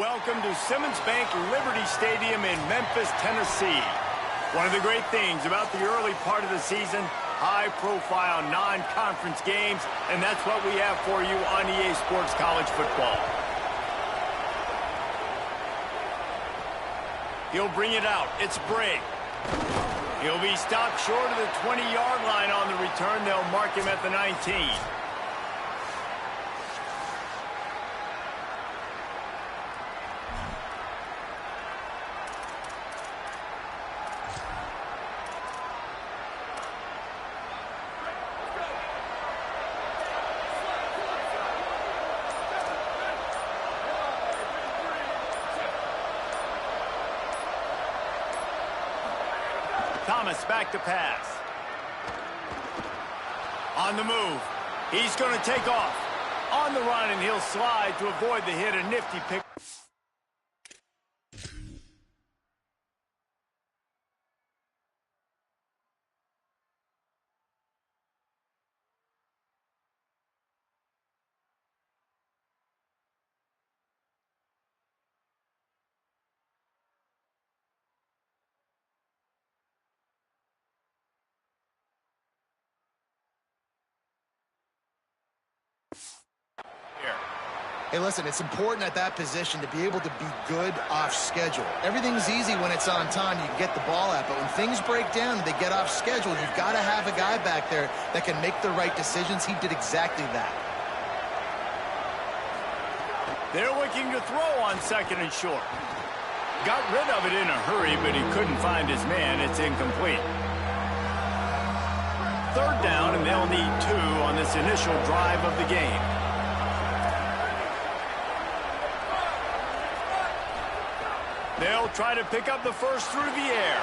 Welcome to Simmons Bank Liberty Stadium in Memphis, Tennessee. One of the great things about the early part of the season, high-profile non-conference games, and that's what we have for you on EA Sports College Football. He'll bring it out. It's Brigg. He'll be stopped short of the 20-yard line on the return. They'll mark him at the 19. Thomas back to pass. On the move. He's going to take off. On the run, and he'll slide to avoid the hit. A nifty pick. Hey, listen, it's important at that position to be able to be good off schedule. Everything's easy when it's on time. You can get the ball out. But when things break down and they get off schedule, you've got to have a guy back there that can make the right decisions. He did exactly that. They're looking to throw on second and short. Got rid of it in a hurry, but he couldn't find his man. It's incomplete. Third down, and they'll need 2 on this initial drive of the game. They'll try to pick up the first through the air.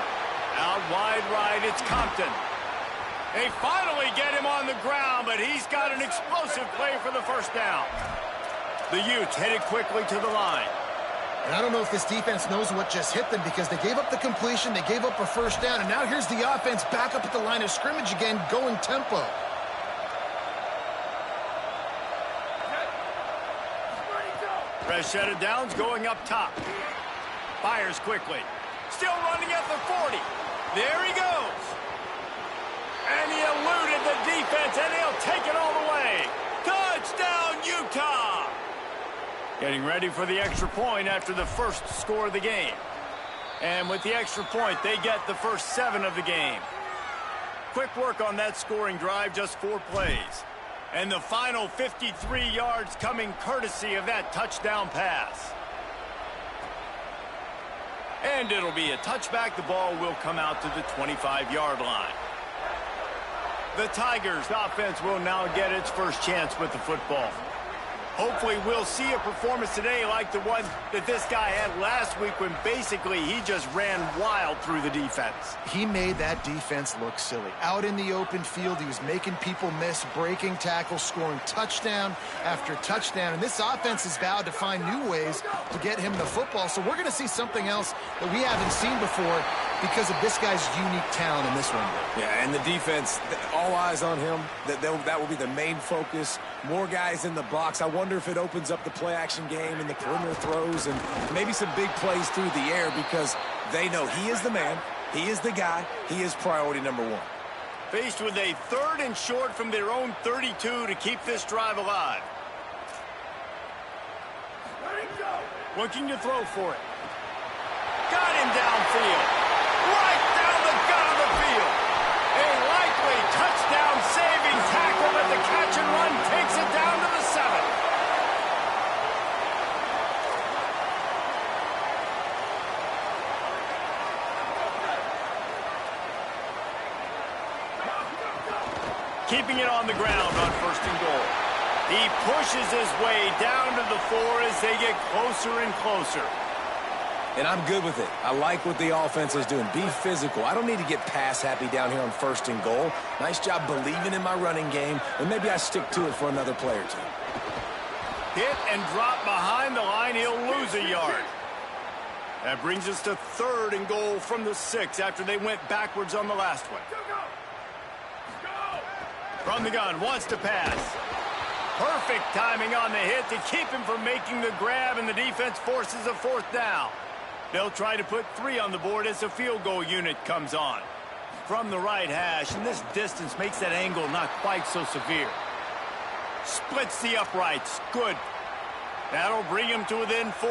Out wide right, it's Compton. They finally get him on the ground, but he's got an explosive play for the first down. The Utes headed quickly to the line. And I don't know if this defense knows what just hit them because they gave up the completion, they gave up a first down, and now here's the offense back up at the line of scrimmage again, going tempo. Rashad Downs going up top. Fires quickly. Still running at the 40. There he goes. And he eluded the defense, and he'll take it all the way. Touchdown, Utah! Getting ready for the extra point after the first score of the game. And with the extra point, they get the first 7 of the game. Quick work on that scoring drive, just 4 plays. And the final 53 yards coming courtesy of that touchdown pass. And it'll be a touchback. The ball will come out to the 25-yard line. The Tigers offense will now get its first chance with the football. Hopefully we'll see a performance today like the one that this guy had last week when basically he just ran wild through the defense. He made that defense look silly. Out in the open field, he was making people miss, breaking tackles, scoring touchdown after touchdown. And this offense has vowed to find new ways to get him the football. So we're going to see something else that we haven't seen before because of this guy's unique talent in this one. Yeah, and the defense, all eyes on him. That will be the main focus. More guys in the box. I wonder if it opens up the play-action game and the perimeter throws and maybe some big plays through the air because they know he is the man, he is the guy, he is priority number 1. Faced with a 3rd and short from their own 32 to keep this drive alive. Looking to throw for it. Got him downfield. Right down the gut of the field. A likely touchdown-saving tackle, but the catch and run takes it down to the 7. Keeping it on the ground on 1st and goal. He pushes his way down to the 4 as they get closer and closer. And I'm good with it. I like what the offense is doing. Be physical. I don't need to get pass happy down here on 1st and goal. Nice job believing in my running game, and maybe I stick to it for another play or 2. Hit and drop behind the line. He'll lose a yard. That brings us to 3rd and goal from the 6 after they went backwards on the last one. From the gun, wants to pass. Perfect timing on the hit to keep him from making the grab, and the defense forces a fourth down. They'll try to put 3 on the board as the field goal unit comes on. From the right hash, and this distance makes that angle not quite so severe. Splits the uprights. Good. That'll bring him to within 4.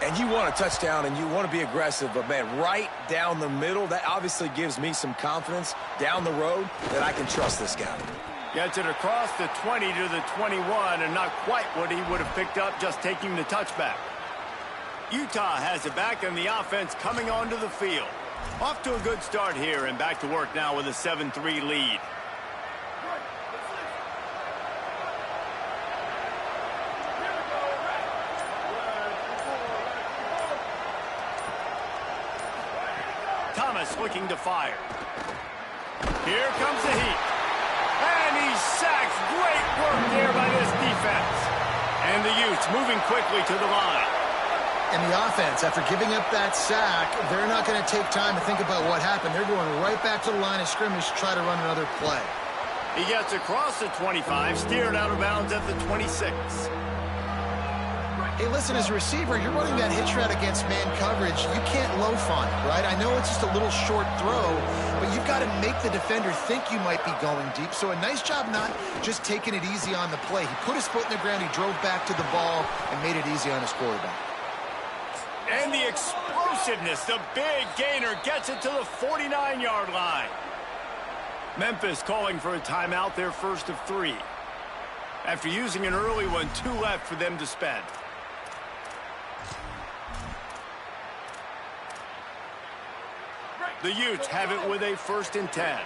And you want a touchdown and you want to be aggressive, but, man, right down the middle, that obviously gives me some confidence down the road that I can trust this guy. Gets it across the 20 to the 21, and not quite what he would have picked up just taking the touchback. Utah has it back, and the offense coming onto the field. Off to a good start here, and back to work now with a 7-3 lead. Thomas looking to fire. Here comes the heat. And he sacks. Great work there by this defense. And the Utes moving quickly to the line. And the offense, after giving up that sack, they're not going to take time to think about what happened. They're going right back to the line of scrimmage to try to run another play. He gets across the 25, steered out of bounds at the 26. Hey, listen, as a receiver, you're running that hitch route against man coverage. You can't loaf on it, right? I know it's just a little short throw, but you've got to make the defender think you might be going deep. So a nice job not just taking it easy on the play. He put his foot in the ground, he drove back to the ball, and made it easy on his quarterback. And the explosiveness, the big gainer gets it to the 49-yard line. Memphis calling for a timeout, their first of 3. After using an early one, 2 left for them to spend. The Utes have it with a 1st and 10.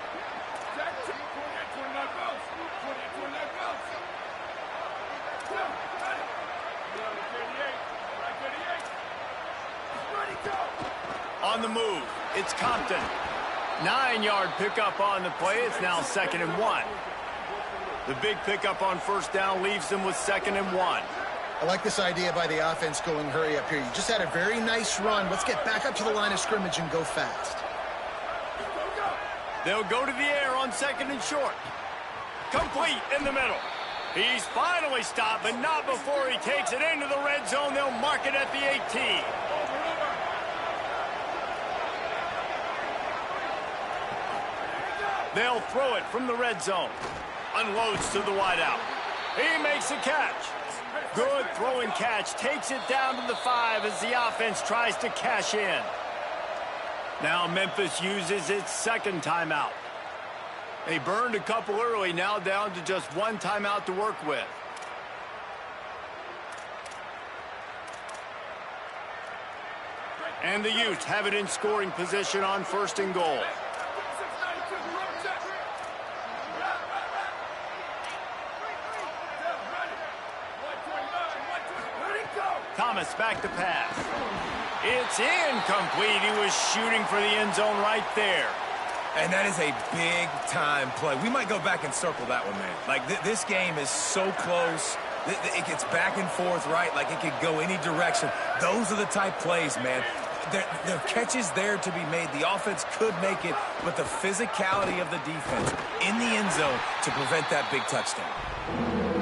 On the move, it's Compton. 9-yard pickup on the play. It's now 2nd and 1. The big pickup on 1st down leaves them with 2nd and 1. I like this idea by the offense going hurry up here. You just had a very nice run. Let's get back up to the line of scrimmage and go fast. They'll go to the air on 2nd and short. Complete in the middle. He's finally stopped, but not before he takes it into the red zone. They'll mark it at the 18. They'll throw it from the red zone. Unloads to the wideout. He makes a catch. Good throwing catch. Takes it down to the 5 as the offense tries to cash in. Now Memphis uses its 2nd timeout. They burned a couple early, now down to just 1 timeout to work with. And the Utes have it in scoring position on 1st and goal. Thomas back to pass. It's incomplete. He was shooting for the end zone right there. And that is a big-time play. We might go back and circle that one, man. Like, this game is so close. It gets back and forth, right? Like, it could go any direction. Those are the type plays, man. The catch is there to be made. The offense could make it, but the physicality of the defense in the end zone to prevent that big touchdown.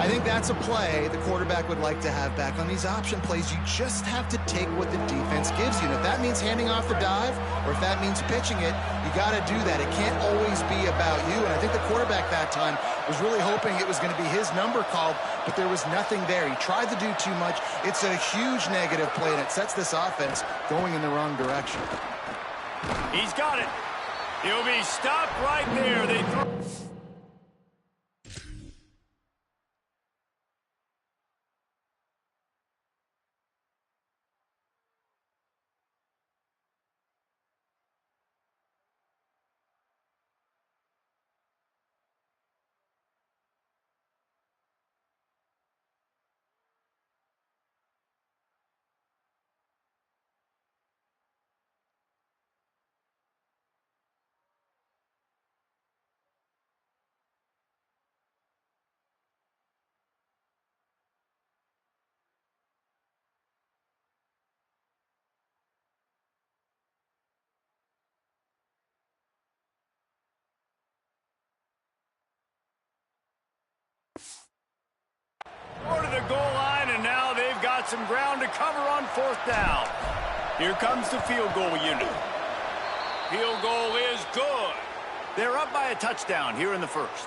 I think that's a play the quarterback would like to have back. On these option plays, you just have to take what the defense gives you. And if that means handing off the dive or if that means pitching it, you got to do that. It can't always be about you. And I think the quarterback that time was really hoping it was going to be his number called, but there was nothing there. He tried to do too much. It's a huge negative play, and it sets this offense going in the wrong direction. He's got it. He'll be stopped right there. They throw. some ground to cover on 4th down. Here comes the field goal unit. Field goal is good. They're up by a touchdown here in the first.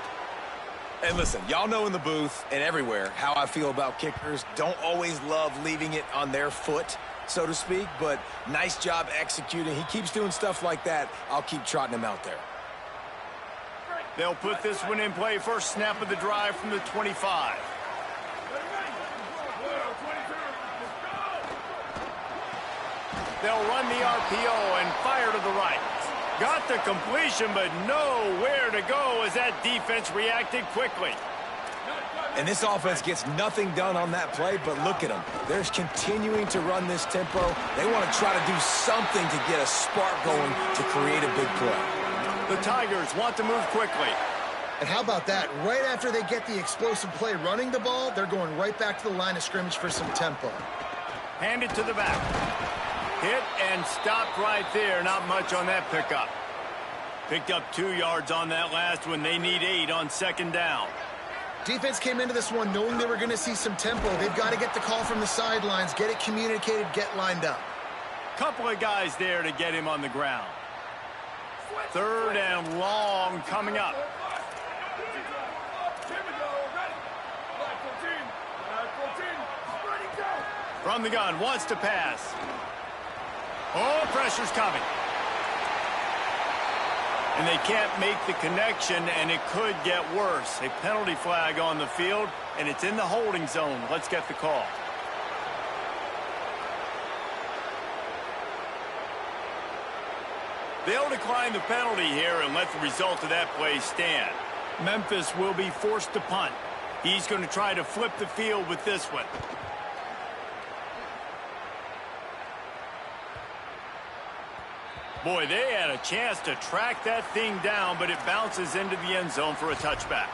And listen, y'all know in the booth and everywhere how I feel about kickers. Don't always love leaving it on their foot, so to speak, but nice job executing. He keeps doing stuff like that. I'll keep trotting him out there. They'll put this one in play. First snap of the drive from the 25. They'll run the RPO and fire to the right. Got the completion, but nowhere to go as that defense reacted quickly. And this offense gets nothing done on that play, but look at them. They're continuing to run this tempo. They want to try to do something to get a spark going to create a big play. The Tigers want to move quickly. And how about that? Right after they get the explosive play running the ball, they're going right back to the line of scrimmage for some tempo. Hand it to the back. Hit and stopped right there. Not much on that pickup. Picked up 2 yards on that last one. They need 8 on 2nd down. Defense came into this one knowing they were going to see some tempo. They've got to get the call from the sidelines, get it communicated, get lined up. Couple of guys there to get him on the ground. 3rd and long coming up. From the gun, wants to pass. Oh, pressure's coming. And they can't make the connection, and it could get worse. A penalty flag on the field, and it's in the holding zone. Let's get the call. They'll decline the penalty here and let the result of that play stand. Memphis will be forced to punt. He's going to try to flip the field with this one. Boy, they had a chance to track that thing down, but it bounces into the end zone for a touchback.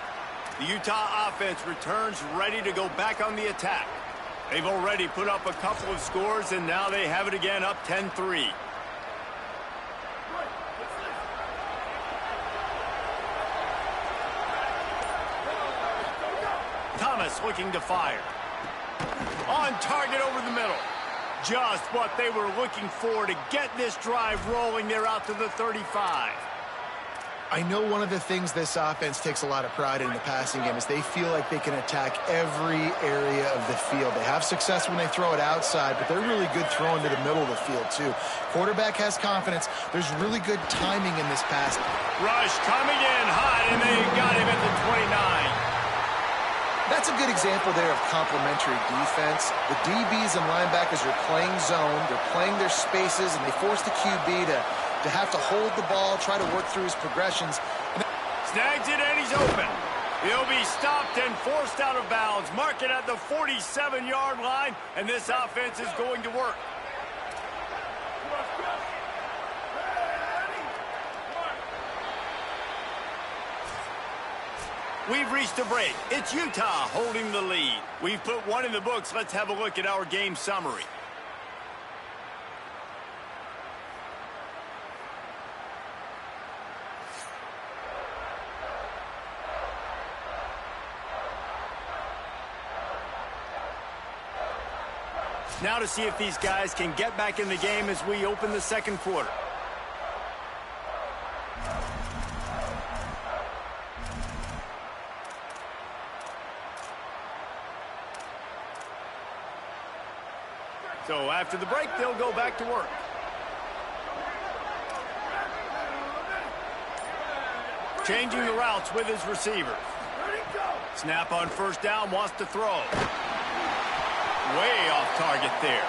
The Utah offense returns ready to go back on the attack. They've already put up a couple of scores, and now they have it again up 10-3. Thomas looking to fire. On target over the middle. Just what they were looking for to get this drive rolling. They're out to the 35. I know one of the things this offense takes a lot of pride in the passing game is they feel like they can attack every area of the field. They have success when they throw it outside, but they're really good throwing to the middle of the field, too. Quarterback has confidence. There's really good timing in this pass. Rush coming in hot, and they got him at the 29. That's a good example there of complementary defense. The DBs and linebackers are playing zone. They're playing their spaces, and they force the QB to have to hold the ball, try to work through his progressions. Snags it, and he's open. He'll be stopped and forced out of bounds. Mark it at the 47-yard line, and this offense is going to work. We've reached a break. It's Utah holding the lead. We've put one in the books. Let's have a look at our game summary. Now to see if these guys can get back in the game as we open the second quarter. So after the break, they'll go back to work. Changing the routes with his receivers. Snap on first down, wants to throw. Way off target there.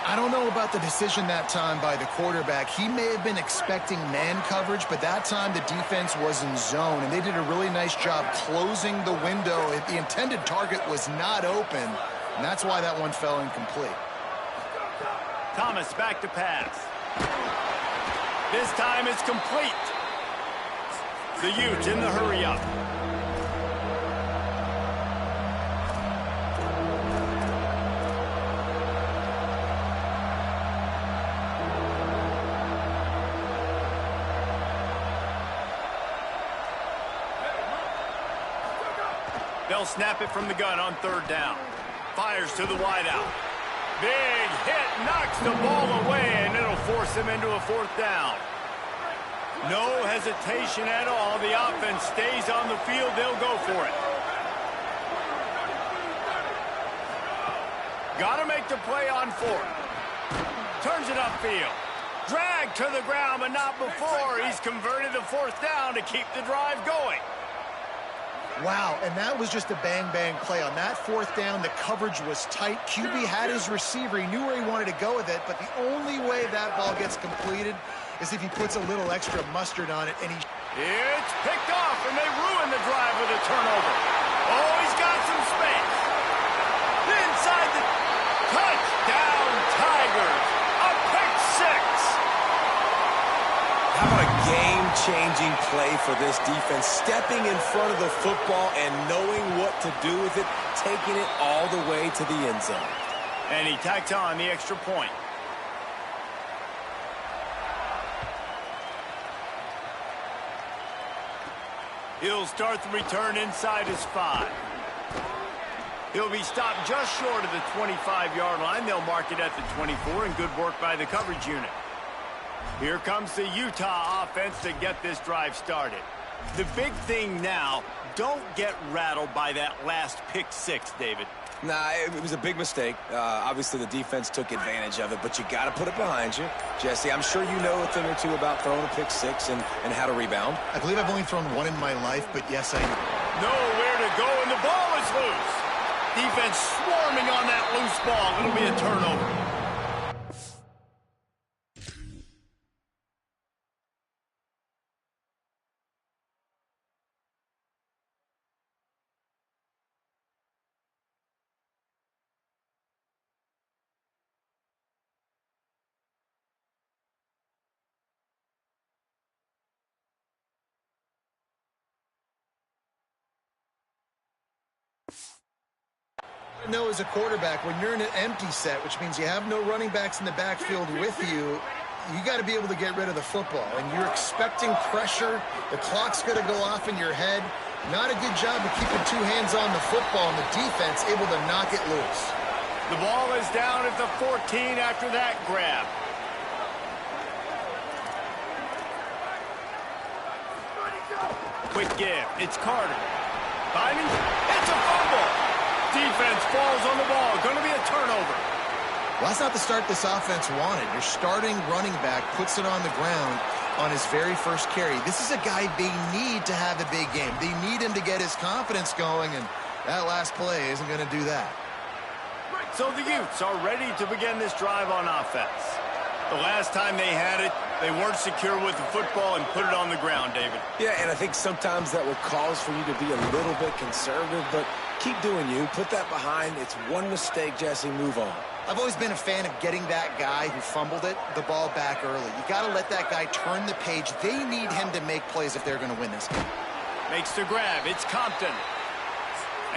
I don't know about the decision that time by the quarterback. He may have been expecting man coverage, but that time the defense was in zone, and they did a really nice job closing the window. The intended target was not open, and that's why that one fell incomplete. Thomas back to pass. This time it's complete. The Utes in the hurry-up. They'll snap it from the gun on third down. Fires to the wideout. knocks the ball away, and it'll force him into a 4th down. No hesitation at all. The offense stays on the field. They'll go for it. Got to make the play on 4th. Turns it upfield. Dragged to the ground, but not before. He's converted a 4th down to keep the drive going. Wow, and that was just a bang-bang play. On that 4th down, the coverage was tight. QB had his receiver. He knew where he wanted to go with it, but the only way that ball gets completed is if he puts a little extra mustard on it, and he... It's picked off, and they ruin the drive with a turnover. Oh, he's got some space. Inside the... Touchdown, Tigers. A pick 6. How about a game-changing play for this defense? Stepping in front of the football and knowing what to do with it, taking it all the way to the end zone. And he tacks on the extra point. He'll start the return inside his 5. He'll be stopped just short of the 25-yard line. They'll mark it at the 24, and good work by the coverage unit. Here comes the Utah offense to get this drive started. The big thing now, don't get rattled by that last pick 6, David. Nah, it was a big mistake. Obviously, the defense took advantage of it, but you got to put it behind you. Jesse, I'm sure you know a thing or two about throwing a pick 6 and how to rebound. I believe I've only thrown 1 in my life, but yes, I know. Nowhere to go, and the ball is loose. Defense swarming on that loose ball. It'll be a turnover. Know as a quarterback, when you're in an empty set, which means you have no running backs in the backfield with you, you got to be able to get rid of the football. And you're expecting pressure. The clock's going to go off in your head. Not a good job of keeping 2 hands on the football, and the defense able to knock it loose. The ball is down at the 14 after that grab. Quick give. It's Carter. Timing. It's a fumble. Defense falls on the ball. Going to be a turnover. Well, that's not the start this offense wanted. Your starting running back puts it on the ground on his very first carry. This is a guy they need to have a big game. They need him to get his confidence going, and that last play isn't going to do that. So the Utes are ready to begin this drive on offense. The last time they had it, they weren't secure with the football and put it on the ground, David. Yeah, and I think sometimes that will cause for you to be a little bit conservative, but keep doing you. Put that behind. It's one mistake, Jesse. Move on. I've always been a fan of getting that guy who fumbled it, the ball back early. You got to let that guy turn the page. They need him to make plays if they're going to win this game. Makes the grab. It's Compton.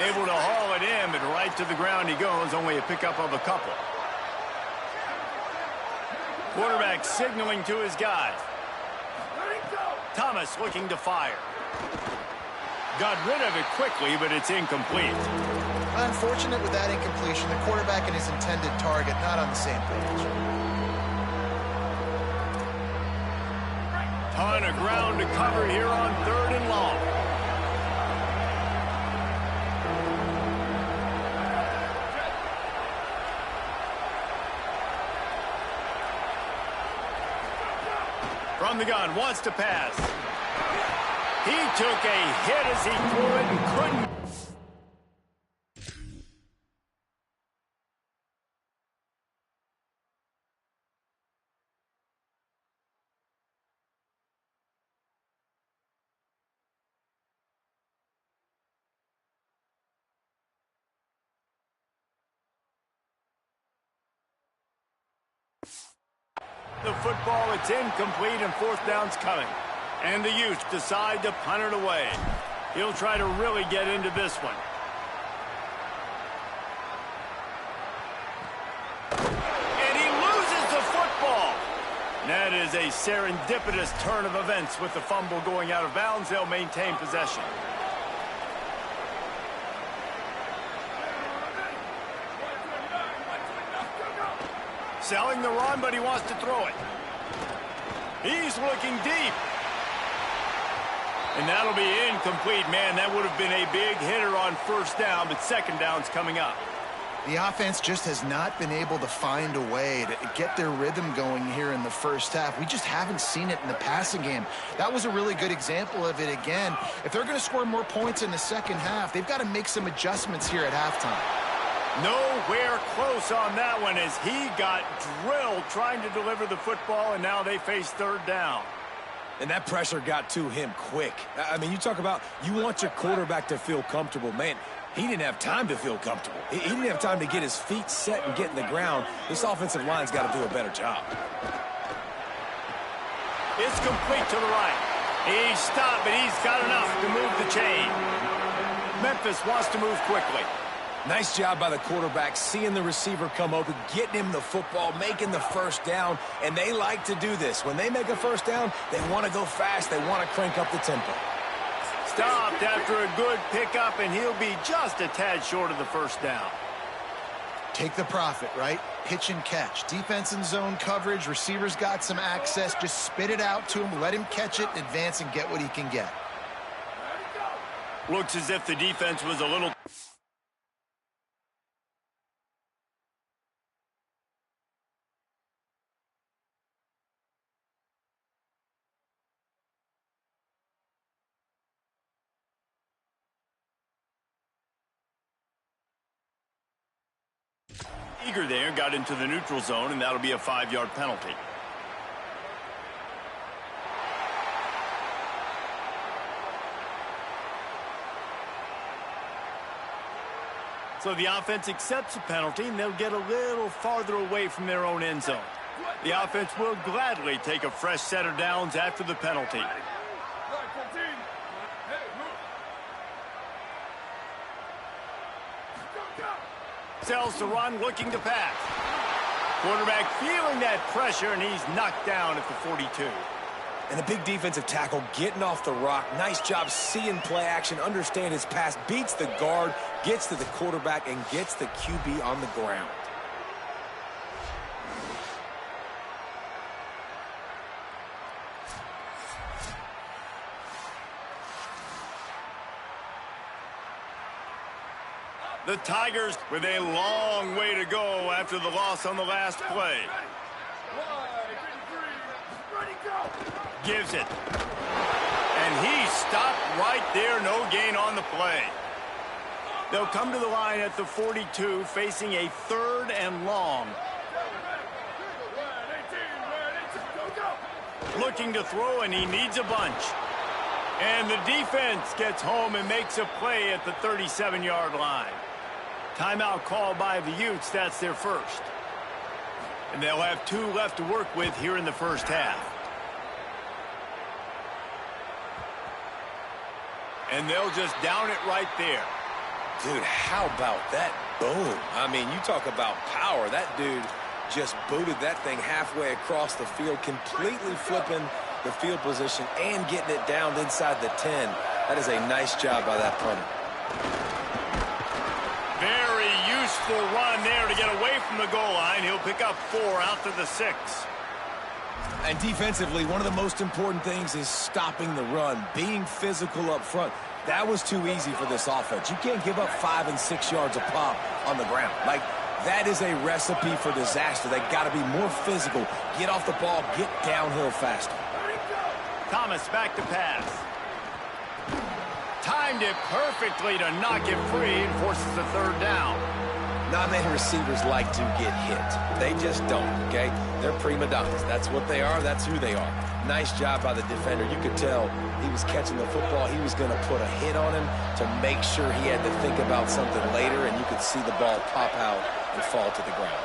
Able to haul it in, but right to the ground he goes. Only a pickup of a couple. Quarterback signaling to his guys. Thomas looking to fire. Got rid of it quickly, but it's incomplete. Unfortunate with that incompletion. The quarterback and his intended target not on the same page. Ton of ground to cover here on 3rd and long. From the gun, wants to pass. He took a hit as he threw it and couldn't. The football, it's incomplete, and 4th down's coming. And the Utes decide to punt it away. He'll try to really get into this one. And he loses the football. That is a serendipitous turn of events with the fumble going out of bounds. They'll maintain possession. selling the run, but he wants to throw it. He's looking deep. And that'll be incomplete. Man, that would have been a big hitter on first down, but second down's coming up. The offense just has not been able to find a way to get their rhythm going here in the first half. We just haven't seen it in the passing game. That was a really good example of it again. If they're going to score more points in the second half, they've got to make some adjustments here at halftime. Nowhere close on that one as he got drilled trying to deliver the football, and now they face third down. And that pressure got to him quick. I mean, you talk about you want your quarterback to feel comfortable. Man, he didn't have time to feel comfortable. He didn't have time to get his feet set and get in the ground. This offensive line's got to do a better job. It's complete to the right. He's stopped, but he's got enough to move the chain. Memphis wants to move quickly. Nice job by the quarterback, seeing the receiver come open, getting him the football, making the first down, and they like to do this. When they make a first down, they want to go fast. They want to crank up the tempo. Stopped after a good pickup, and he'll be just a tad short of the first down. Take the profit, right? Pitch and catch. Defense in zone coverage. Receivers got some access. Just spit it out to him. Let him catch it, advance, and get what he can get. Looks as if the defense was a little... eager there, got into the neutral zone, and that'll be a 5-yard penalty. So the offense accepts a penalty, and they'll get a little farther away from their own end zone. The offense will gladly take a fresh set of downs after the penalty. Sells to run, looking to pass. Quarterback feeling that pressure, and he's knocked down at the 42. And a big defensive tackle getting off the rock. Nice job seeing play action, understand his pass, beats the guard, gets to the quarterback, and gets the QB on the ground. The Tigers with a long way to go after the loss on the last play. Gives it. And he stopped right there. No gain on the play. They'll come to the line at the 42, facing a 3rd and long. Looking to throw, and he needs a bunch. And the defense gets home and makes a play at the 37-yard line. Timeout called by the Utes. That's their first. And they'll have 2 left to work with here in the first half. And they'll just down it right there. Dude, how about that boom? I mean, you talk about power. That dude just booted that thing halfway across the field, completely flipping the field position and getting it down inside the 10. That is a nice job by that punter. Very useful run there to get away from the goal line. He'll pick up 4 out to the 6. And defensively, one of the most important things is stopping the run, being physical up front. That was too easy for this offense. You can't give up 5 and 6 yards a pop on the ground. Like, that is a recipe for disaster. They got to be more physical, get off the ball, get downhill faster. Thomas back to pass. Timed it perfectly to knock it free and forces the 3rd down. Not many receivers like to get hit. They just don't, okay? They're prima donnas. That's what they are. That's who they are. Nice job by the defender. You could tell he was catching the football. He was going to put a hit on him to make sure he had to think about something later, and you could see the ball pop out and fall to the ground.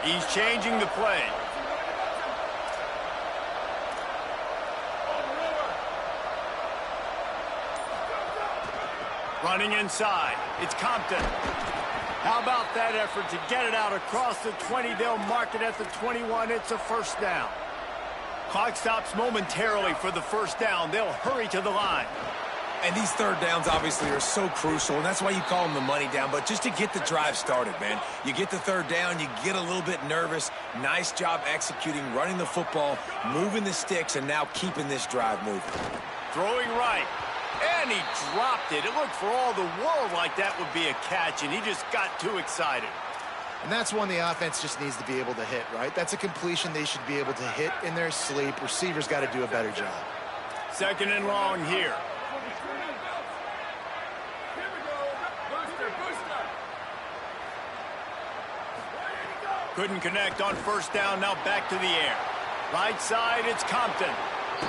He's changing the play. Running inside. It's Compton. How about that effort to get it out across the 20? They'll mark it at the 21. It's a first down. Clock stops momentarily for the first down. They'll hurry to the line. And these third downs obviously are so crucial, and that's why you call them the money down. But just to get the drive started, man, you get the third down, you get a little bit nervous. Nice job executing, running the football, moving the sticks, and now keeping this drive moving. Throwing right, and he dropped it. It looked for all the world like that would be a catch, and he just got too excited. And that's one the offense just needs to be able to hit, right? That's a completion they should be able to hit in their sleep. Receivers got to do a better job. Second and long here. Couldn't connect on first down, now back to the air. Right side, it's Compton.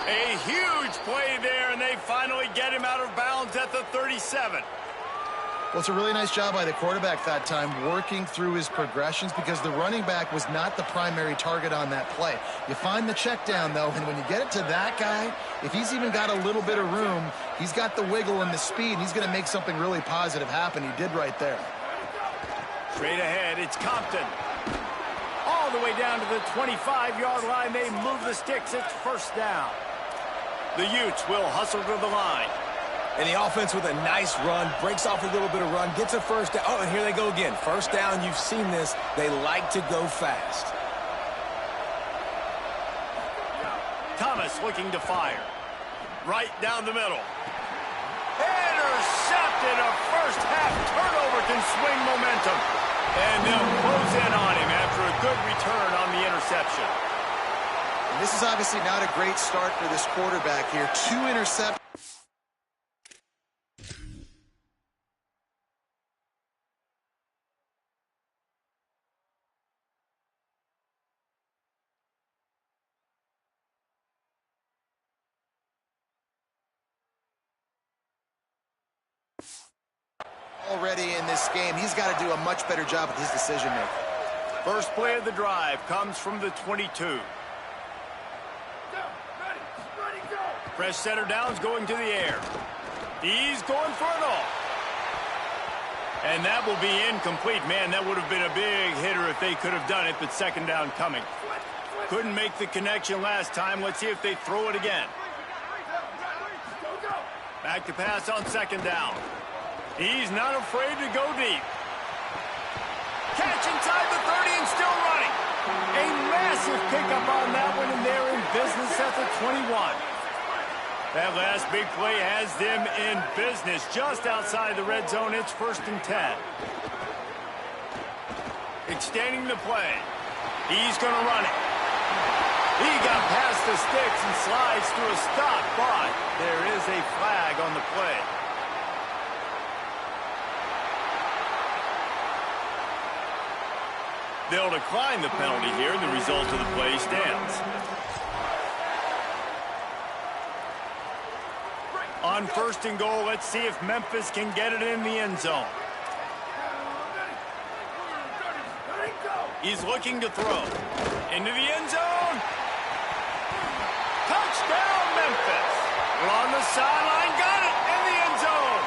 A huge play there, and they finally get him out of bounds at the 37. Well, it's a really nice job by the quarterback that time, working through his progressions, because the running back was not the primary target on that play. You find the check down, though, and when you get it to that guy, if he's even got a little bit of room, he's got the wiggle and the speed, and he's going to make something really positive happen. He did right there. Straight ahead, it's Compton. All the way down to the 25-yard line. They move the sticks. It's first down. The Utes will hustle to the line. And the offense with a nice run, breaks off a little bit of run, gets a first down. Oh, and here they go again. First down, you've seen this. They like to go fast. Thomas looking to fire. Right down the middle. Intercepted. A first-half turnover can swing momentum. And they'll close in on him after a good return on the interception. And this is obviously not a great start for this quarterback here. 2 interceptions. Already in this game, he's got to do a much better job with his decision-making. First play of the drive comes from the 22. Fresh center downs going to the air. He's going for it all. And that will be incomplete. Man, that would have been a big hitter if they could have done it, but second down coming. Couldn't make the connection last time. Let's see if they throw it again. Back to pass on second down. He's not afraid to go deep. Catch inside the 30 and still running. A massive pickup on that one, and they're in business at the 21. That last big play has them in business just outside the red zone. It's first and 10. Extending the play. He's going to run it. He got past the sticks and slides through a stop, but there is a flag on the play. They'll decline the penalty here, and the result of the play stands. On first and goal, let's see if Memphis can get it in the end zone. He's looking to throw. Into the end zone. Touchdown, Memphis. We're on the sideline, got it in the end zone.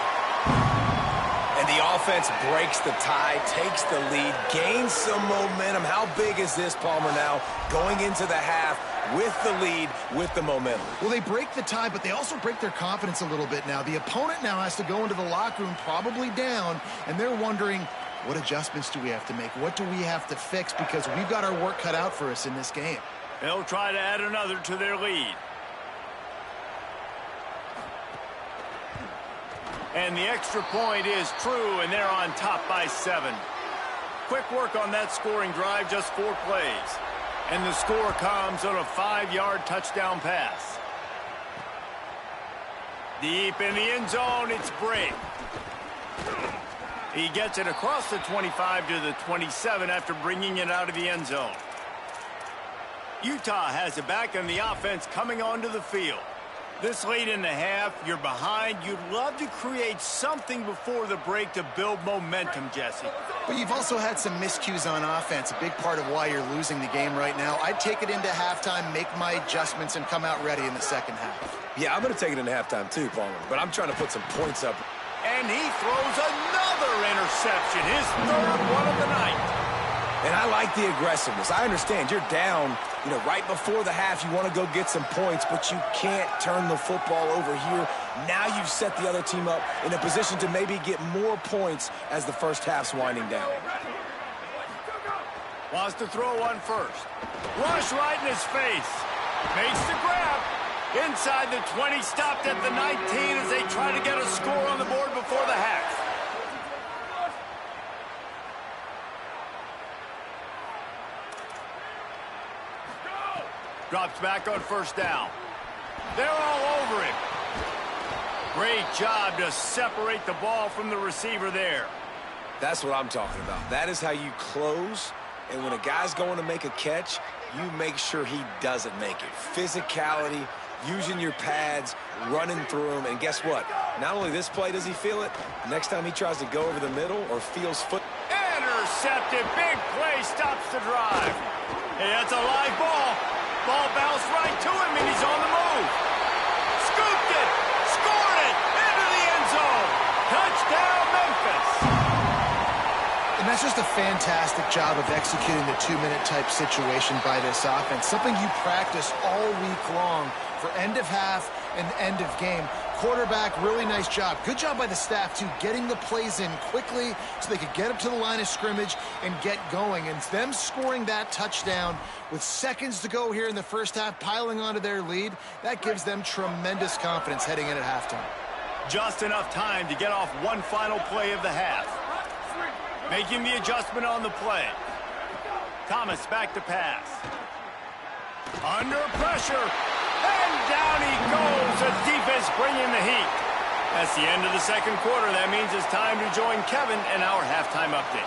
And the offense breaks the tie, takes the lead, gains some momentum. How big is this, Palmer, now going into the half with the lead, with the momentum? Well, they break the tie, but they also break their confidence a little bit now. The opponent now has to go into the locker room probably down, and they're wondering, what adjustments do we have to make? What do we have to fix? Because we've got our work cut out for us in this game. They'll try to add another to their lead. And the extra point is true, and they're on top by 7. Quick work on that scoring drive, just 4 plays. And the score comes on a 5-yard touchdown pass. Deep in the end zone, it's Brake. He gets it across the 25 to the 27 after bringing it out of the end zone. Utah has it back, and the offense coming onto the field. This late in the half, you're behind. You'd love to create something before the break to build momentum, Jesse. But you've also had some miscues on offense, a big part of why you're losing the game right now. I'd take it into halftime, make my adjustments, and come out ready in the second half. Yeah, I'm going to take it into halftime too, Palmer, but I'm trying to put some points up. And he throws another interception, his third one of the night. And I like the aggressiveness. I understand you're down, right before the half. You want to go get some points, but you can't turn the football over here Now you've set the other team up in a position to maybe get more points as the first half's winding down. Wants to throw one first. Rush right in his face. Makes the grab. Inside the 20, stopped at the 19 as they try to get a score on the board before the half. Drops back on first down. They're all over him. Great job to separate the ball from the receiver there. That's what I'm talking about. That is how you close. And when a guy's going to make a catch, you make sure he doesn't make it. Physicality, using your pads, running through them. And guess what? Not only this play does he feel it, next time he tries to go over the middle or feels foot. Intercepted. Big play stops the drive. Hey, that's a live ball. Ball bounced right to him, and he's on the move. Scooped it. Scored it. Into the end zone. Touchdown, Memphis. And that's just a fantastic job of executing the two-minute type situation by this offense. Something you practice all week long for end of half and end of game. Quarterback, really nice job. Good job by the staff, too, getting the plays in quickly so they could get up to the line of scrimmage and get going. And them scoring that touchdown with seconds to go here in the first half, piling onto their lead, that gives them tremendous confidence heading in at halftime. Just enough time to get off one final play of the half. Making the adjustment on the play. Thomas back to pass. Under pressure. And down he goes. The defense bringing the heat. That's the end of the second quarter. That means it's time to join Kevin in our halftime update.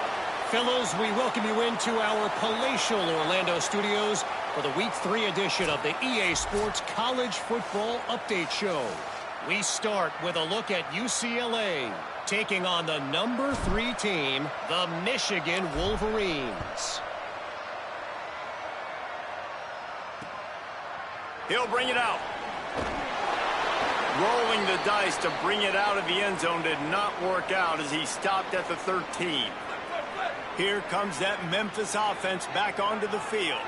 Fellows, we welcome you into our palatial Orlando studios for the Week 3 edition of the EA Sports College Football Update Show. We start with a look at UCLA taking on the number 3 team, the Michigan Wolverines. He'll bring it out. Rolling the dice to bring it out of the end zone did not work out as he stopped at the 13. Here comes that Memphis offense back onto the field.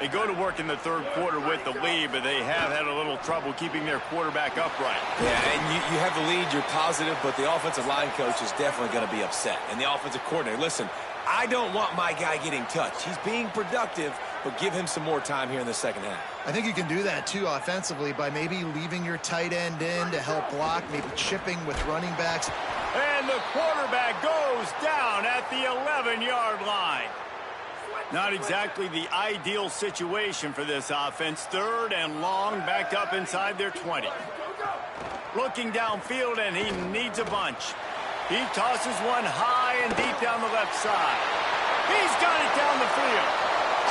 They go to work in the third quarter with the lead, but they have had a little trouble keeping their quarterback upright. Yeah, and you have the lead, you're positive, but the offensive line coach is definitely going to be upset. And the offensive coordinator, listen, I don't want my guy getting touched. He's being productive, but give him some more time here in the second half. I think you can do that, too, offensively, by maybe leaving your tight end in to help block, maybe chipping with running backs. And the quarterback goes down at the 11-yard line. Not exactly the ideal situation for this offense. Third and long, backed up inside their 20. Looking downfield, and he needs a bunch. He tosses one high and deep down the left side. He's got it down the field.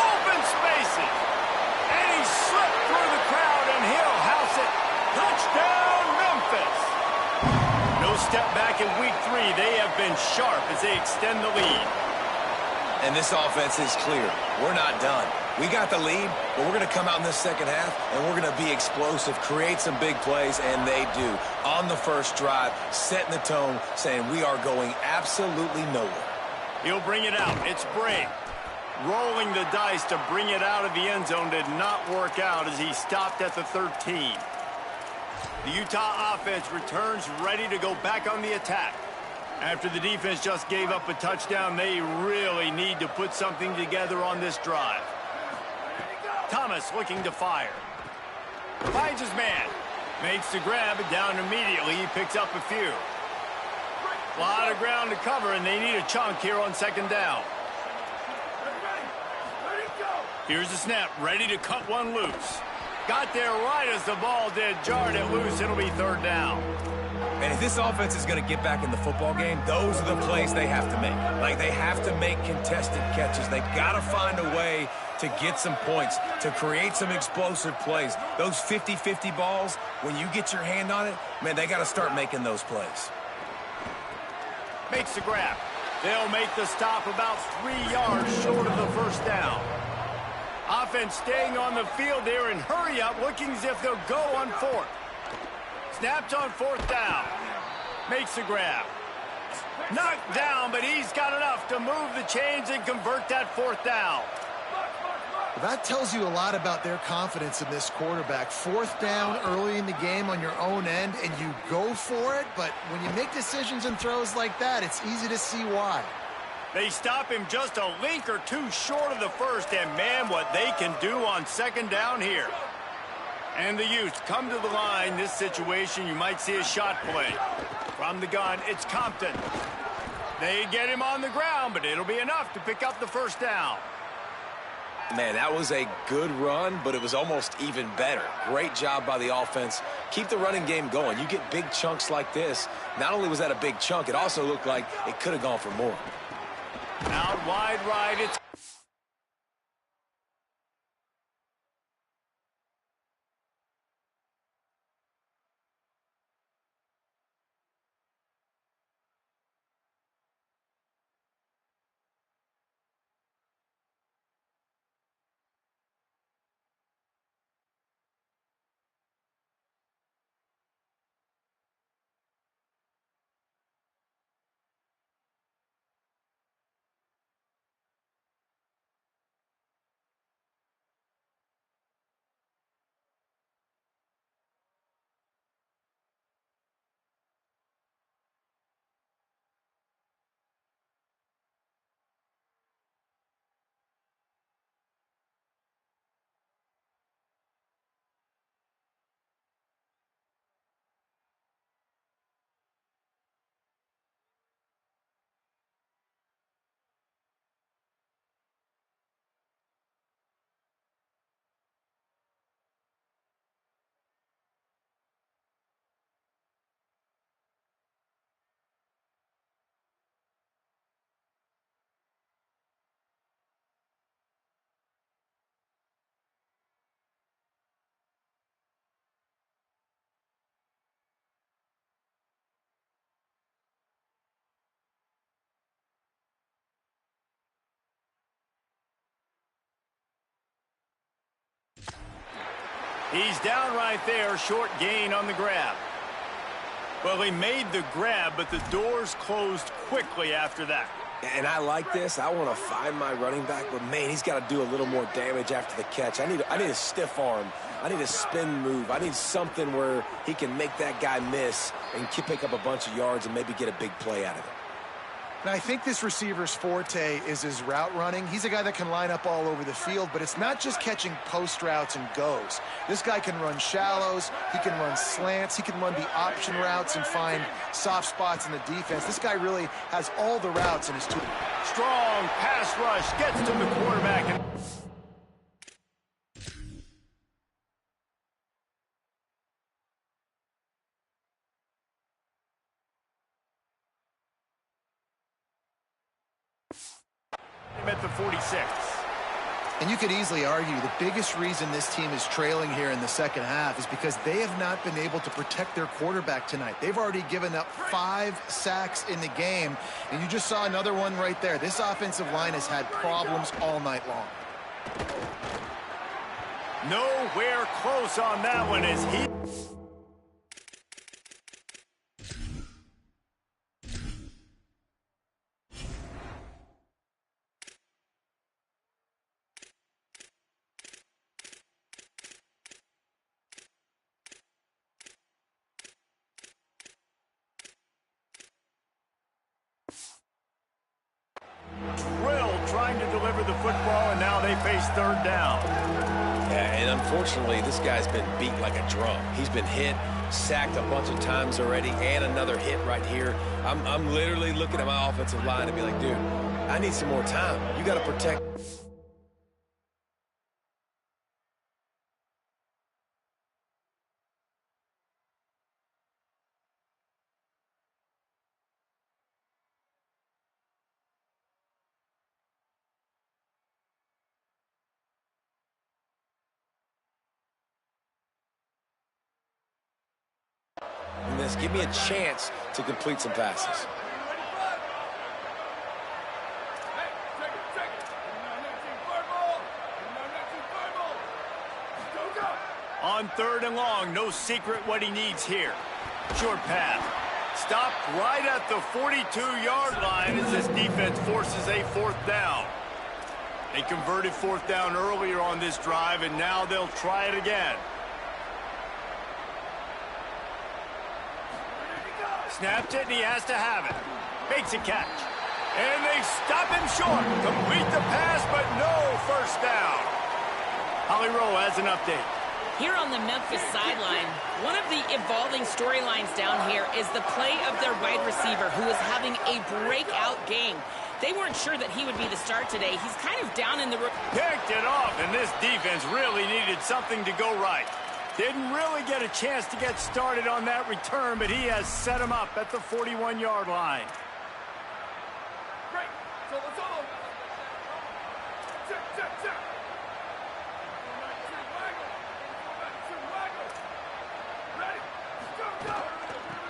Open spaces. And he slipped through the crowd, and he'll house it. Touchdown, Memphis. No step back in Week 3. They have been sharp as they extend the lead. And this offense is clear. We're not done. We got the lead, but we're going to come out in this second half, and we're going to be explosive, create some big plays, and they do. On the first drive, setting the tone, saying we are going absolutely nowhere. He'll bring it out. It's Bray. Rolling the dice to bring it out of the end zone did not work out as he stopped at the 13. The Utah offense returns ready to go back on the attack. After the defense just gave up a touchdown, they really need to put something together on this drive. Thomas looking to fire. Finds his man. Makes the grab, down immediately. He picks up a few. A lot of ground to cover, and they need a chunk here on second down. Here's the snap, ready to cut one loose. Got there right as the ball did, jarred it loose. It'll be third down. And if this offense is going to get back in the football game, those are the plays they have to make. Like, they have to make contested catches. They've got to find a way to get some points, to create some explosive plays. Those 50-50 balls, when you get your hand on it, man, they got to start making those plays. Makes the grab. They'll make the stop about 3 yards short of the first down. Offense staying on the field there and hurry up, looking as if they'll go on fourth. Snapped on fourth down. Makes the grab. Knocked down, but he's got enough to move the chains and convert that fourth down. That tells you a lot about their confidence in this quarterback. 4th down early in the game on your own end, and you go for it, but when you make decisions and throws like that, it's easy to see why. They stop him just a link or two short of the first, and man, what they can do on 2nd down here. And the Utes come to the line. This situation, you might see a shot play. From the gun, it's Compton. They get him on the ground, but it'll be enough to pick up the 1st down. Man, that was a good run, but it was almost even better. Great job by the offense. Keep the running game going. You get big chunks like this. Not only was that a big chunk, it also looked like it could have gone for more. Out wide right, it's... He's down right there, short gain on the grab. Well, he made the grab, but the doors closed quickly after that. And I like this. I want to find my running back, but, man, he's got to do a little more damage after the catch. I need a stiff arm. I need a spin move. I need something where he can make that guy miss and pick up a bunch of yards and maybe get a big play out of it. And I think this receiver's forte is his route running. He's a guy that can line up all over the field, but it's not just catching post routes and goes. This guy can run shallows, he can run slants, he can run the option routes and find soft spots in the defense. This guy really has all the routes in his tool. Strong pass rush gets to the quarterback. And at the 46. And you could easily argue the biggest reason this team is trailing here in the 2nd half is because they have not been able to protect their quarterback tonight. They've already given up 5 sacks in the game, and you just saw another one right there. This offensive line has had problems all night long. Nowhere close on that one as he... trying to deliver the football, and now they face 3rd down. Yeah, and unfortunately, this guy's been beat like a drum. He's been hit, sacked a bunch of times already, and another hit right here. I'm literally looking at my offensive line and be like, dude, I need some more time. You got to protect. Give me a chance to complete some passes. On 3rd and long, no secret what he needs here. Short pass. Stopped right at the 42-yard line as this defense forces a 4th down. They converted fourth down earlier on this drive, and now they'll try it again. Snaps it, and he has to have it. Makes a catch. And they stop him short. Complete the pass, but no first down. Holly Rowe has an update. Here on the Memphis sideline, one of the evolving storylines down here is the play of their wide receiver, who is having a breakout game. They weren't sure that he would be the start today. He's kind of down in the... Picked it off, and this defense really needed something to go right. Didn't really get a chance to get started on that return, but he has set him up at the 41-yard line.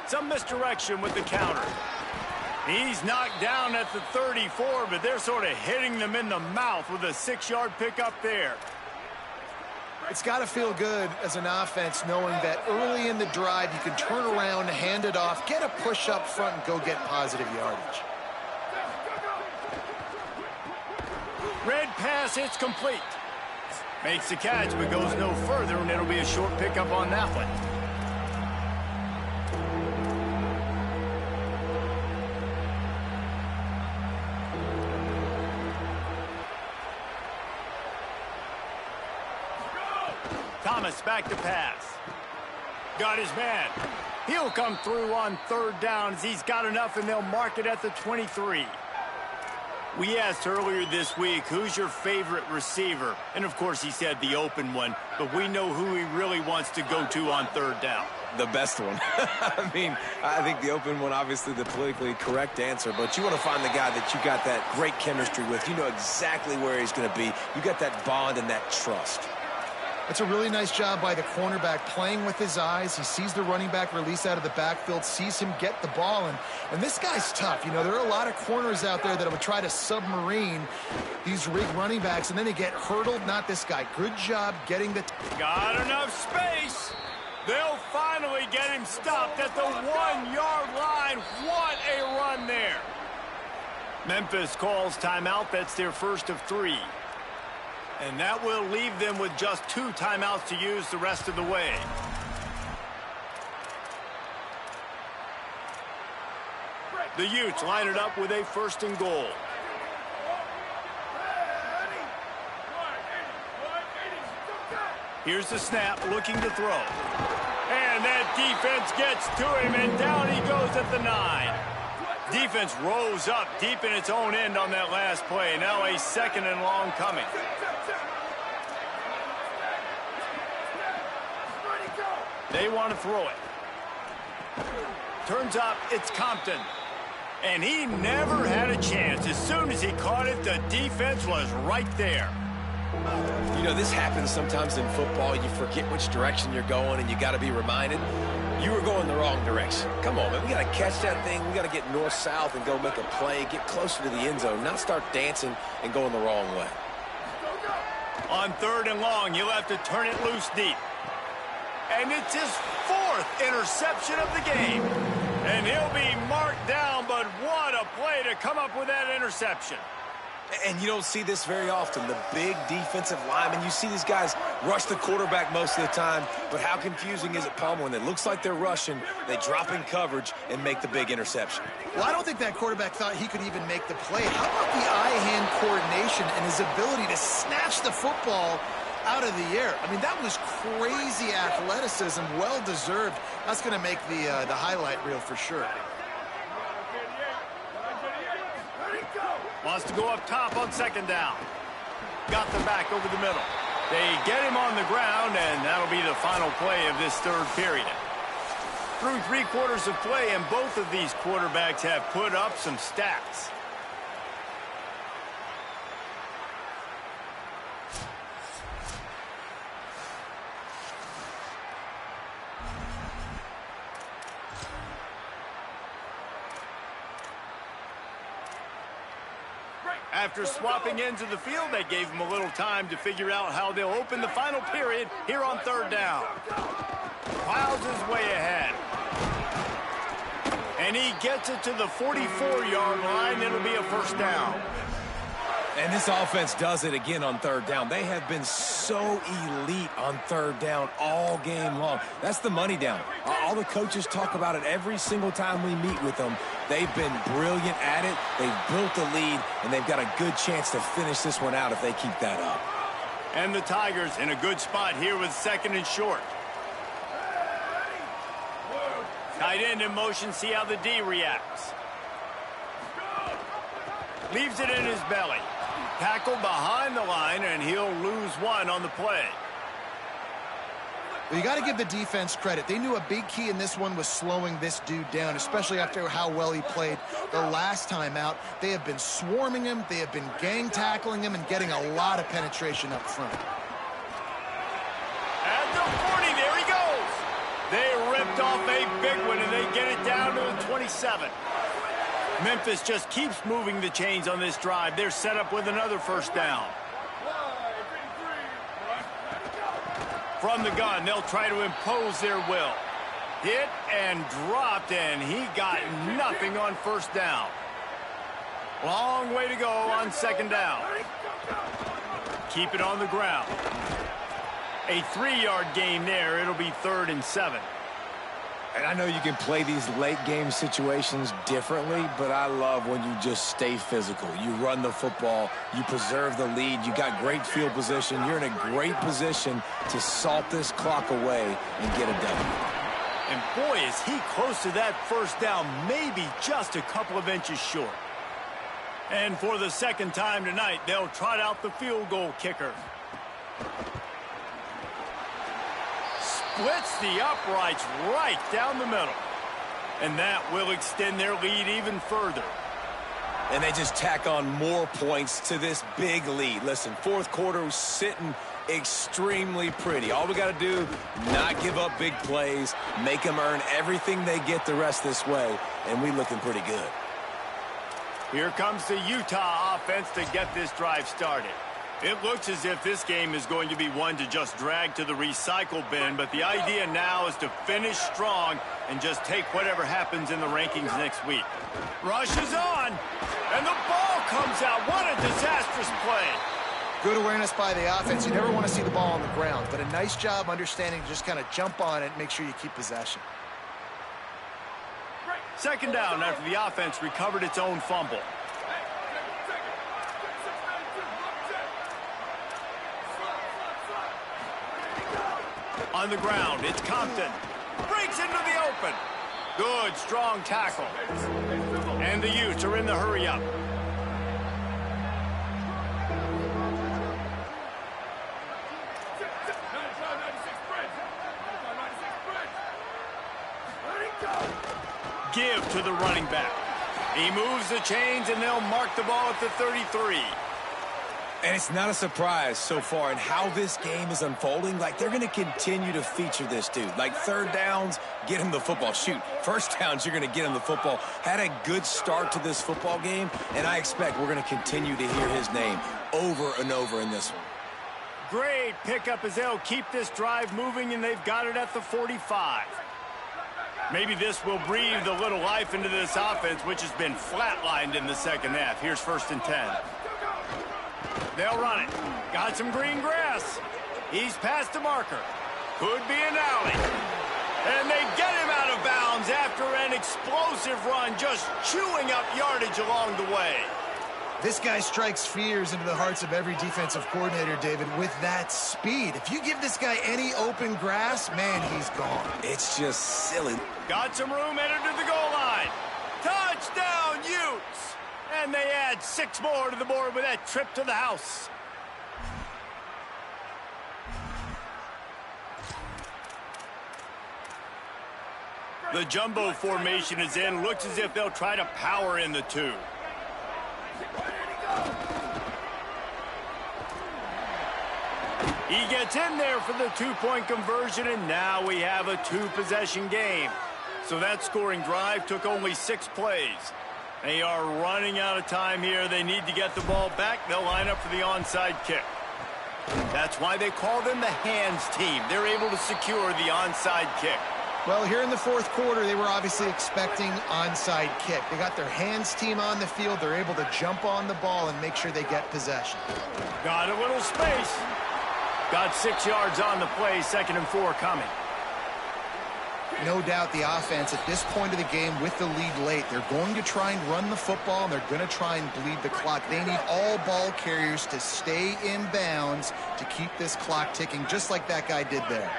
Some misdirection with the counter. He's knocked down at the 34, but they're sort of hitting them in the mouth with a 6-yard pickup there. It's got to feel good as an offense knowing that early in the drive you can turn around, hand it off, get a push up front, and go get positive yardage. Red pass, it's complete. Makes the catch, but goes no further, and it'll be a short pickup on that one. Thomas back to pass. Got his man. He'll come through on third down as he's got enough, and they'll mark it at the 23. We asked earlier this week, who's your favorite receiver? And, of course, he said the open one, but we know who he really wants to go to on third down. The best one. I mean, I think the open one, obviously the politically correct answer, but you want to find the guy that you got that great chemistry with. You know exactly where he's going to be. You got that bond and that trust. That's a really nice job by the cornerback, playing with his eyes. He sees the running back release out of the backfield, sees him get the ball, and this guy's tough. You know, there are a lot of corners out there that would try to submarine these rig running backs, and then they get hurdled. Not this guy. Good job getting the... Got enough space. They'll finally get him stopped at the 1-yard line. What a run there. Memphis calls timeout. That's their first of 3. And that will leave them with just 2 timeouts to use the rest of the way. The Utes line it up with a 1st and goal. Here's the snap, looking to throw. And that defense gets to him, and down he goes at the 9. Defense rose up deep in its own end on that last play. Now a 2nd and long coming. They want to throw it. Turns up, it's Compton. And he never had a chance. As soon as he caught it, the defense was right there. You know, this happens sometimes in football. You forget which direction you're going, and you got to be reminded you were going the wrong direction. Come on, man. We got to catch that thing. We got to get north-south and go make a play, get closer to the end zone, not start dancing and going the wrong way. On 3rd and long, he'll have to turn it loose deep. And it's his 4th interception of the game. And he'll be marked down, but what a play to come up with that interception. And you don't see this very often, the big defensive linemen. You see these guys rush the quarterback most of the time, but how confusing is it, Palmer, when it looks like they're rushing, they drop in coverage and make the big interception? Well, I don't think that quarterback thought he could even make the play. How about the eye-hand coordination and his ability to snatch the football out of the air? I mean, that was crazy athleticism, well-deserved. That's going to make the highlight reel for sure. Wants to go up top on 2nd down. Got the back over the middle. They get him on the ground, and that'll be the final play of this 3rd period. Through 3 quarters of play, and both of these quarterbacks have put up some stats. After swapping ends of the field, they gave him a little time to figure out how they'll open the final period here on 3rd down. Plows his way ahead. And he gets it to the 44-yard line. It'll be a 1st down. And this offense does it again on third down. They have been so elite on third down all game long. That's the money down. All the coaches talk about it every single time we meet with them. They've been brilliant at it. They've built the lead, and they've got a good chance to finish this one out if they keep that up. And the Tigers in a good spot here with 2nd and short. Tight end in motion, see how the D reacts. Leaves it in his belly. Tackle behind the line, and he'll lose one on the play. Well, you got to give the defense credit. They knew a big key in this one was slowing this dude down, especially after how well he played the last time out. They have been swarming him. They have been gang tackling him and getting a lot of penetration up front. At the 40, there he goes. They ripped off a big one, and they get it down to the 27. Memphis just keeps moving the chains on this drive. They're set up with another first down. From the gun, they'll try to impose their will. Hit and dropped, and he got nothing on first down. Long way to go on 2nd down. Keep it on the ground. A 3-yard gain there. It'll be 3rd and 7. And I know you can play these late-game situations differently, but I love when you just stay physical. You run the football. You preserve the lead. You got great field position. You're in a great position to salt this clock away and get a W. And boy, is he close to that first down, maybe just a couple of inches short. And for the 2nd time tonight, they'll trot out the field goal kicker. Splits the uprights right down the middle. And that will extend their lead even further. And they just tack on more points to this big lead. Listen, 4th quarter was sitting extremely pretty. All we got to do, not give up big plays, make them earn everything they get the rest this way, and we looking pretty good. Here comes the Utah offense to get this drive started. It looks as if this game is going to be one to just drag to the recycle bin, but the idea now is to finish strong and just take whatever happens in the rankings next week. Rush is on, and the ball comes out. What a disastrous play. Good awareness by the offense. You never want to see the ball on the ground, but a nice job understanding to just kind of jump on it and make sure you keep possession. 2nd down after the offense recovered its own fumble. On the ground, it's Compton. Breaks into the open. Good, strong tackle. And the Utes are in the hurry-up. Give to the running back. He moves the chains, and they'll mark the ball at the 33. And it's not a surprise so far in how this game is unfolding. Like, they're going to continue to feature this dude. Like, 3rd downs, get him the football. Shoot, 1st downs, you're going to get him the football. Had a good start to this football game, and I expect we're going to continue to hear his name over and over in this one. Great pickup as they'll keep this drive moving, and they've got it at the 45. Maybe this will breathe a little life into this offense, which has been flatlined in the 2nd half. Here's 1st and 10. They'll run it. Got some green grass. He's past the marker. Could be an alley. And they get him out of bounds after an explosive run, just chewing up yardage along the way. This guy strikes fears into the hearts of every defensive coordinator, David, with that speed. If you give this guy any open grass, man, he's gone. It's just silly. Got some room headed to the goal line. Touchdown, Utes! And they add 6 more to the board with that trip to the house. The jumbo formation is in. Looks as if they'll try to power in the 2. He gets in there for the 2-point conversion, and now we have a 2-possession game. So that scoring drive took only 6 plays. They are running out of time here. They need to get the ball back. They'll line up for the onside kick. That's why they call them the hands team. They're able to secure the onside kick. Well, here in the fourth quarter, they were obviously expecting onside kick. They got their hands team on the field. They're able to jump on the ball and make sure they get possession. Got a little space. Got 6 yards on the play, 2nd and 4 coming. No doubt the offense at this point of the game with the lead late, they're going to try and run the football, and they're going to try and bleed the clock. They need all ball carriers to stay in bounds to keep this clock ticking, just like that guy did there.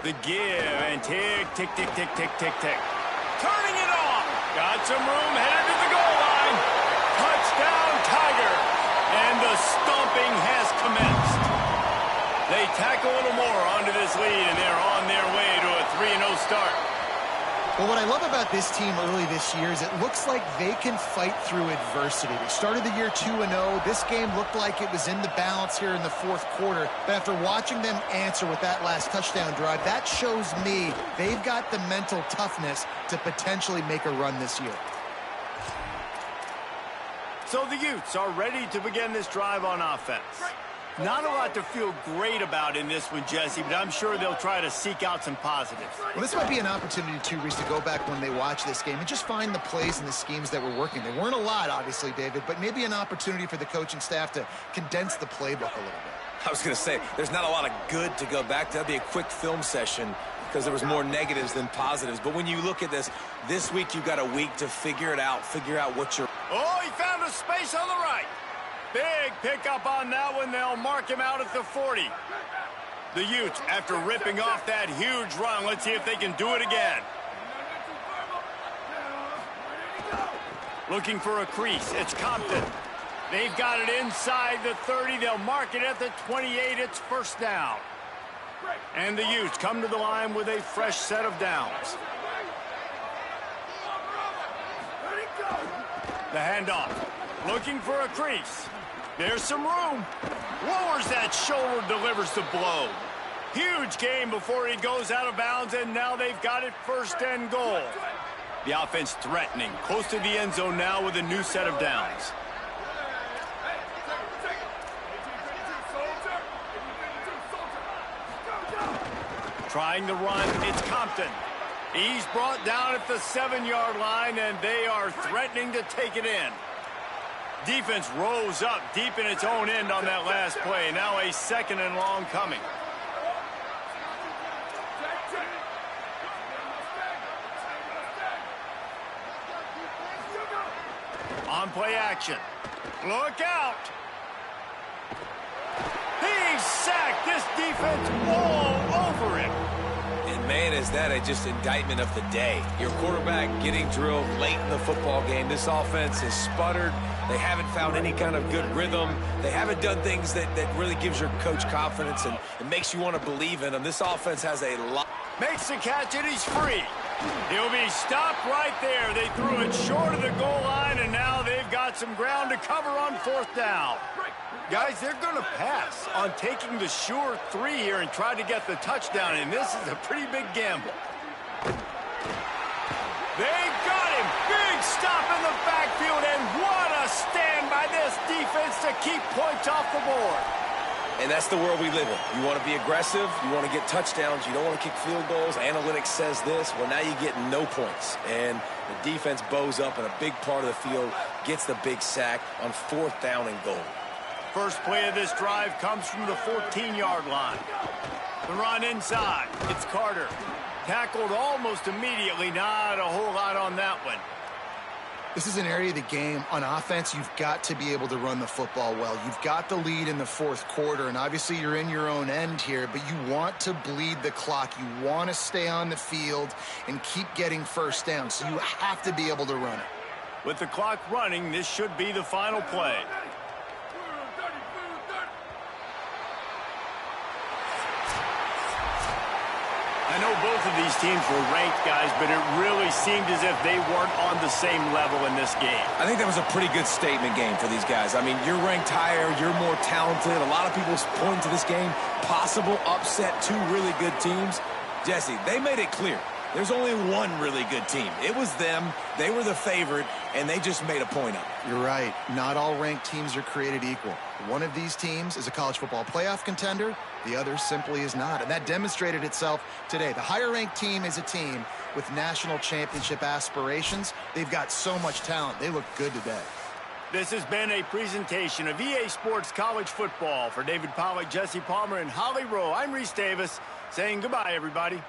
The give and tick, tick, tick, tick, tick, tick, tick. Turning it off. Got some room, headed to the goal line. Touchdown, Tiger. And the stomping has commenced. They tack a little more onto this lead, and they're on their way to a 3-0 start. Well, what I love about this team early this year is it looks like they can fight through adversity. They started the year 2-0. This game looked like it was in the balance here in the fourth quarter. But after watching them answer with that last touchdown drive, that shows me they've got the mental toughness to potentially make a run this year. So the Utes are ready to begin this drive on offense. Not a lot to feel great about in this one, Jesse, but I'm sure they'll try to seek out some positives. Well, this might be an opportunity, too, Reese, to go back when they watch this game and just find the plays and the schemes that were working. There weren't a lot, obviously, David, but maybe an opportunity for the coaching staff to condense the playbook a little bit. I was going to say, there's not a lot of good to go back to. That'd be a quick film session because there was more negatives than positives. But when you look at this week you've got a week to figure it out, figure out what you're... Oh, he found a space on the right. Big pickup on that one. They'll mark him out at the 40. The Utes, after ripping off that huge run, let's see if they can do it again. Looking for a crease. It's Compton. They've got it inside the 30. They'll mark it at the 28. It's first down. And the Utes come to the line with a fresh set of downs. The handoff. Looking for a crease. There's some room. Lowers that shoulder, delivers the blow. Huge gain before he goes out of bounds, and now they've got it first and goal. The offense threatening. Close to the end zone now with a new set of downs. Trying to run, it's Compton. He's brought down at the 7-yard line, and they are threatening to take it in. Defense rose up deep in its own end on that last play. Now a 2nd and long coming. On play action. Look out. He's sacked. This defense all over him. And man, is that just indictment of the day. Your quarterback getting drilled late in the football game. This offense has sputtered. They haven't found any kind of good rhythm. They haven't done things that really gives your coach confidence and it makes you want to believe in them. This offense has a lot. Makes the catch and he's free. He'll be stopped right there. They threw it short of the goal line, and now they've got some ground to cover on fourth down. Guys, they're going to pass on taking the sure 3 here and try to get the touchdown, and this is a pretty big gamble. They got him. Big stop in the backfield, and what a stand by this defense to keep points off the board. And that's the world we live in. You want to be aggressive. You want to get touchdowns. You don't want to kick field goals. Analytics says this. Well, now you get no points. And the defense bows up in a big part of the field, gets the big sack on fourth down and goal. First play of this drive comes from the 14-yard line. The run inside. It's Carter. Tackled almost immediately. Not a whole lot on that one. This is an area of the game. On offense, you've got to be able to run the football well. You've got the lead in the fourth quarter, and obviously you're in your own end here, but you want to bleed the clock. You want to stay on the field and keep getting first down, so you have to be able to run it. With the clock running, this should be the final play. I know both of these teams were ranked, guys, but it really seemed as if they weren't on the same level in this game. I think that was a pretty good statement game for these guys. I mean, you're ranked higher, you're more talented. A lot of people point to this game, possible upset, two really good teams. Jesse, they made it clear. There's only one really good team. It was them. They were the favorite, and they just made a point of it. You're right. Not all ranked teams are created equal. One of these teams is a college football playoff contender. The other simply is not. And that demonstrated itself today. The higher-ranked team is a team with national championship aspirations. They've got so much talent. They look good today. This has been a presentation of EA Sports College Football. For David Pollack, Jesse Palmer, and Holly Rowe, I'm Reese Davis saying goodbye, everybody.